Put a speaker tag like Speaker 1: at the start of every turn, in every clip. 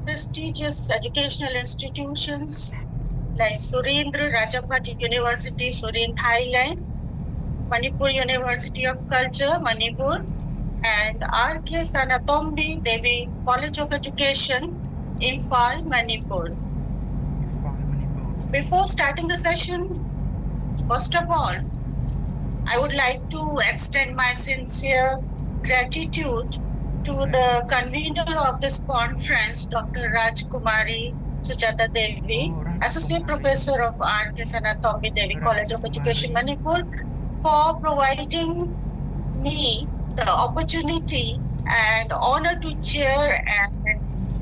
Speaker 1: prestigious educational institutions like Surendra Rajabhat University, Surin, Thailand, Manipur University of Culture, Manipur, and R.K. Sanatombi Devi College of Education, Imphal, Manipur. Before starting the session, first of all, I would like to extend my sincere gratitude to the convener of this conference, Dr. Rajkumari Sujata Devi, Associate Professor of R.K. Sanatombi Devi College of Education, Manipur, for providing me the opportunity and honor to chair and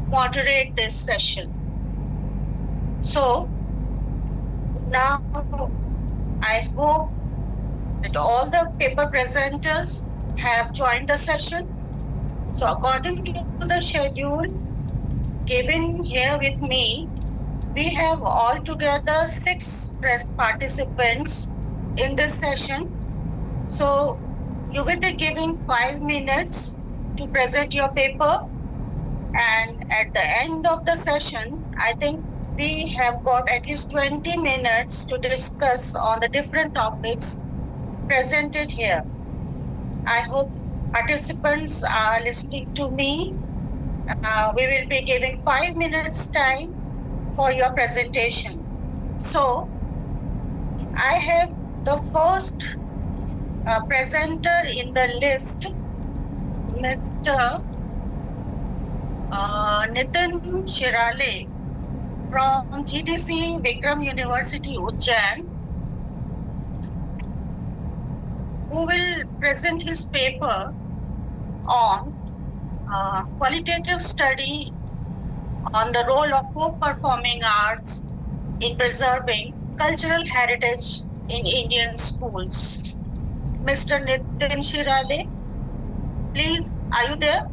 Speaker 1: moderate this session. So now I hope that all the paper presenters have joined the session. So according to the schedule given here with me, we have altogether 6 participants in this session. So you will be giving 5 minutes to present your paper, and at the end of the session, I think we have got at least 20 minutes to discuss on the different topics presented here. I hope participants are listening to me. We will be giving 5 minutes time for your presentation. So I have the first presenter in the list, Mr. Nitin Shirale from GDC Vikram University, Ujjain, who will present his paper on qualitative study on the role of folk performing arts in preserving cultural heritage in Indian schools. Mr. Nitin Shirale, please, are you there?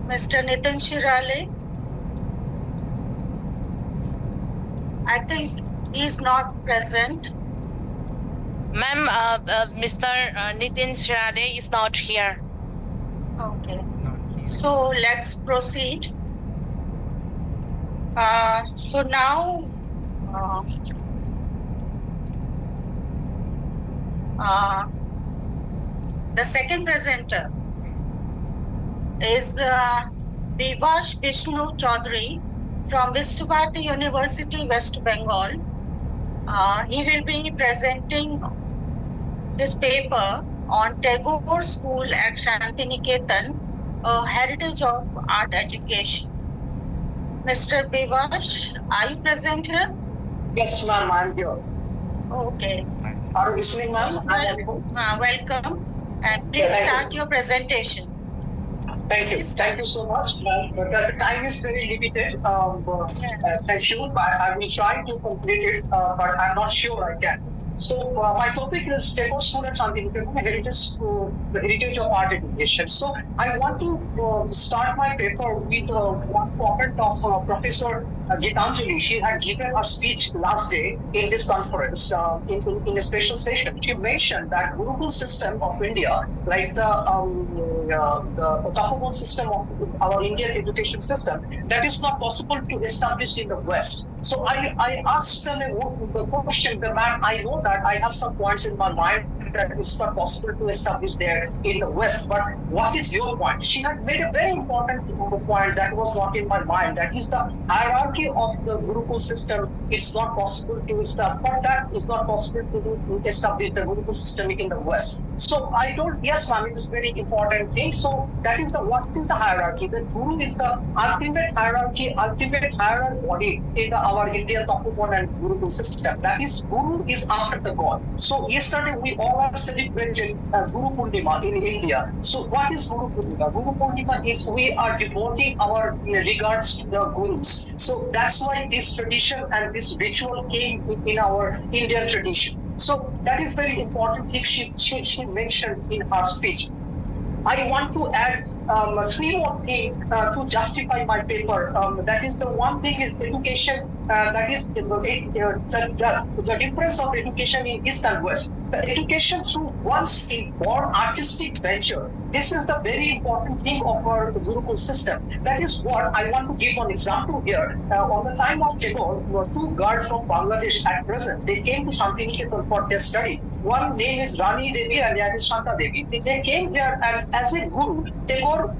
Speaker 1: Mr. Nitin Shirale? I think he is not present.
Speaker 2: Ma'am, Mr. Nitin Shirale is not here.
Speaker 1: Okay. So let's proceed. So now the second presenter is Vivash Vishnu Chaudhary from Vishwabharati University, West Bengal. He will be presenting his paper on Tagore School at Shantiniketan, a heritage of art education. Mr. Vivash, are you present here?
Speaker 3: Yes, ma'am, I'm here.
Speaker 1: Okay.
Speaker 3: Are you listening, ma'am?
Speaker 1: Welcome, and please start your presentation.
Speaker 3: Thank you. Thank you so much. The time is very limited. Thank you. I will try to complete it, but I'm not sure I can. So my topic is Tagore School at Shantiniketan, the heritage of art education. So I want to start my paper with one comment of Professor Gitanjali. She had given a speech last day in this conference in a special session. She mentioned that Gurukul system of India, like the Tapabon system of our Indian education system, that is not possible to establish in the West. So I asked them the question, the man, I know that I have some points in my mind that it's not possible to establish there in the West, but what is your point? She had made a very important point that was not in my mind, that is the hierarchy of the Gurukul system. It's not possible to establish, but that is not possible to establish the Gurukul system in the West. So I told, yes, ma'am, it's a very important thing. So that is what is the hierarchy? The Guru is the ultimate hierarchy, ultimate higher body in our Indian Tapabon and Gurukul system. That is, Guru is after the God. So yesterday we all are celebrating Guru Purnima in India. So what is Guru Purnima? Guru Purnima is we are devoting our regards to the Gurus. So that's why this tradition and this ritual came in our Indian tradition. So that is very important thing she mentioned in her speech. I want to add 3 more things to justify my paper. That is, the one thing is education. That is the difference of education in East and West. the education through one's inborn artistic venture. This is the very important thing of our Gurukul system. That is what I want to give an example here. On the time of Tagore, two girls from Bangladesh at present, they came to Shantiniketan for their study. One name is Rani Devi and the other is Shanta Devi. They came here and as a guru, Tagore,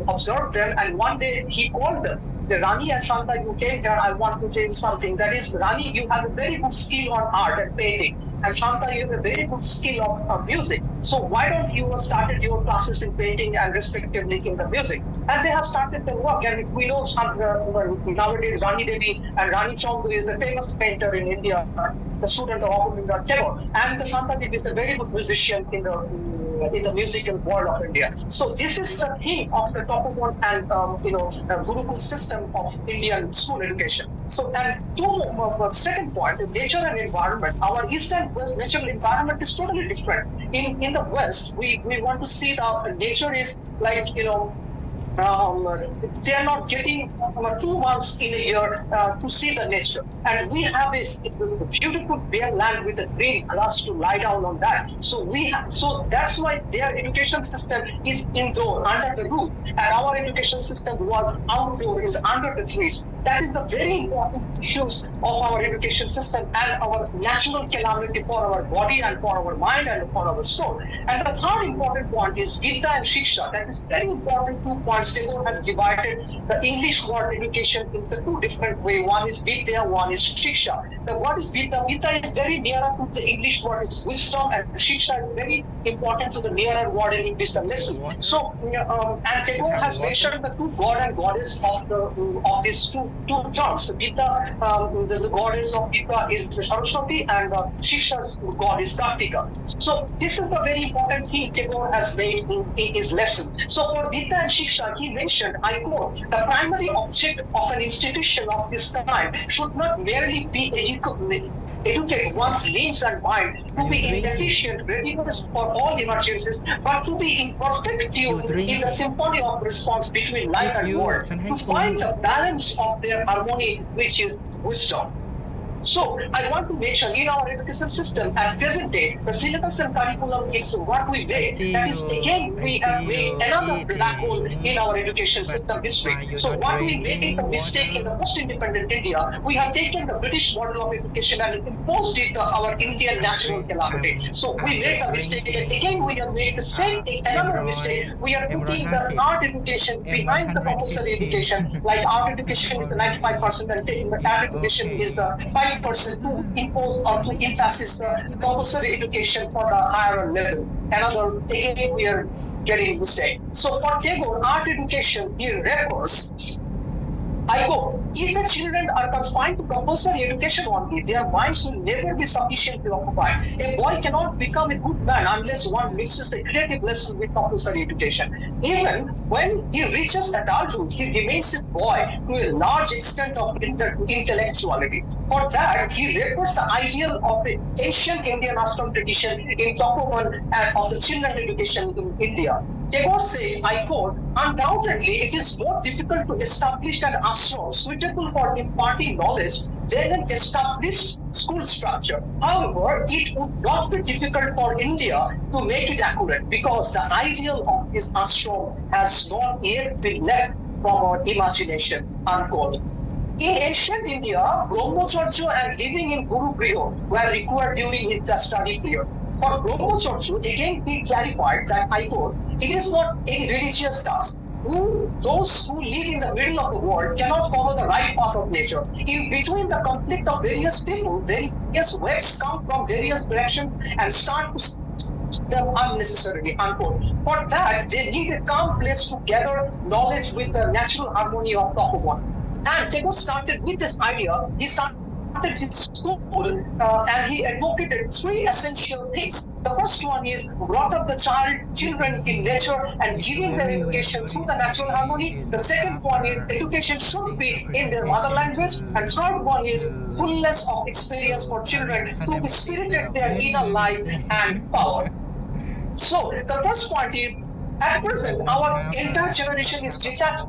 Speaker 3: observed them, and one day he called them. Say, Rani and Shanta, you came here, I want to tell you something. That is, Rani, you have a very good skill on art and painting, and Shanta, you have a very good skill of music. So why don't you started your classes in painting and respectively in the music? And they have started their work. And we know nowadays Rani Devi and Rani Chowdhury is a famous painter in India, the student of Rabindranath Tagore. And the Shanta Devi is a very good musician in the musical world of India. So this is the theme of the Topopon and Gurukul system of Indian school education. So and second point, nature and environment. Our east and west natural environment is totally different. In the west, we want to see the nature is like they are not getting 2 months in a year to see the nature. And we have a beautiful bare land with a green grass to lie down on that. So that's why their education system is indoor, under the roof. And our education system was outdoor, is under the trees. That is the very important issues of our education system and our natural calamity for our body and for our mind and for our soul. And the third important point is Vidya and Shiksha. That is very important 2 points. Tagore has divided the English word education into 2 different ways. One is Vidya, one is Shiksha. The word is Vidya. Vidya is very nearer to the English word is wisdom, and Shiksha is very important to the nearer word in English, the lesson. So, and Tagore has mentioned the 2 god and goddess of these two terms. So Vidya, the goddess of Vidya is Saraswati, and Shiksha's god is Kartika. So this is the very important thing Tagore has made in his lesson. So for Vidya and Shiksha, he mentioned, I quote, the primary object of an institution of this kind should not merely be educate one's limbs and mind to be in efficient readiness for all emergencies, but to be in perfect tune in the symphony of response between life and world, to find the balance of their harmony, which is wisdom. So I want to mention in our education system at present day, the syllabus and curriculum is what we made. That is, again, we have made another black hole in our education system history. So what we made the mistake in the post-independent India, we have taken the British model of education and imposed it on our Indian natural calamity. So we made the mistake, and again we have made the same another mistake. We are putting the art education behind the compulsory education. Like art education is the 95% and taking the art education is the 5% to impose or to emphasize the compulsory education for the higher level. Another, again, we are getting mistake. So for Tagore, art education, he refers, I quote, if the children are confined to compulsory education only, their minds will never be sufficiently occupied. A boy cannot become a good man unless one mixes a creative lesson with compulsory education. Even when he reaches adulthood, he remains a boy to a large extent of intellectuality. For that, he refers the ideal of an ancient Indian ashram tradition in Tapovan and of the children education in India. Tagore say, I quote, undoubtedly it is more difficult to establish an ashram suitable for imparting knowledge than an established school structure. However, it would not be difficult for India to make it accurate because the ideal of this ashram has not yet been left from our imagination, unquote. In ancient India, Brahmacharya and living in Guru Griha were required during the study period. For Brahmacharya, again he clarified that, I quote, it is not a religious task. Those who live in the middle of the world cannot follow the right path of nature. In between the conflict of various people, various waves come from various directions and start to them unnecessarily, unquote. For that, they need a calm place to gather knowledge with the natural harmony of Tapovan. And Tagore started with this idea. He started his school and he advocated 3 essential things. The first one is brought up the children in nature and giving their education through the natural harmony. The second one is education should be in their mother language. And third one is fullness of experience for children to be spirited their inner life and power. So the first point is At present, our entire generation is detached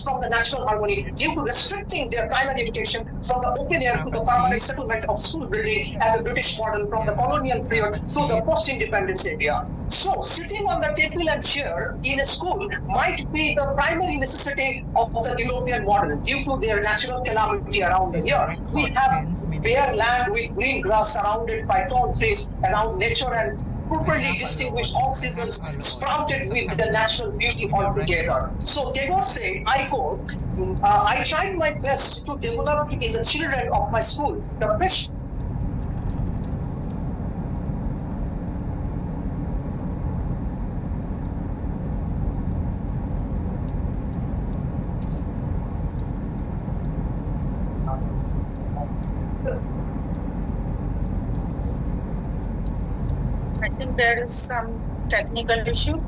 Speaker 3: from the natural harmony due to restricting their primary education from the open air to the permanent settlement of school building as a British model from the colonial period to the post-independence area. So, sitting on the table and chair in a school might be the primary necessity of the European model due to their natural calamity around the year. We have bare land with green grass surrounded by tall trees around nature and properly distinguished all seasons sprouted with the natural beauty altogether. So Tagore said, I quote, I tried my best to develop in the children of my school the precious
Speaker 1: I think there is some technical issue.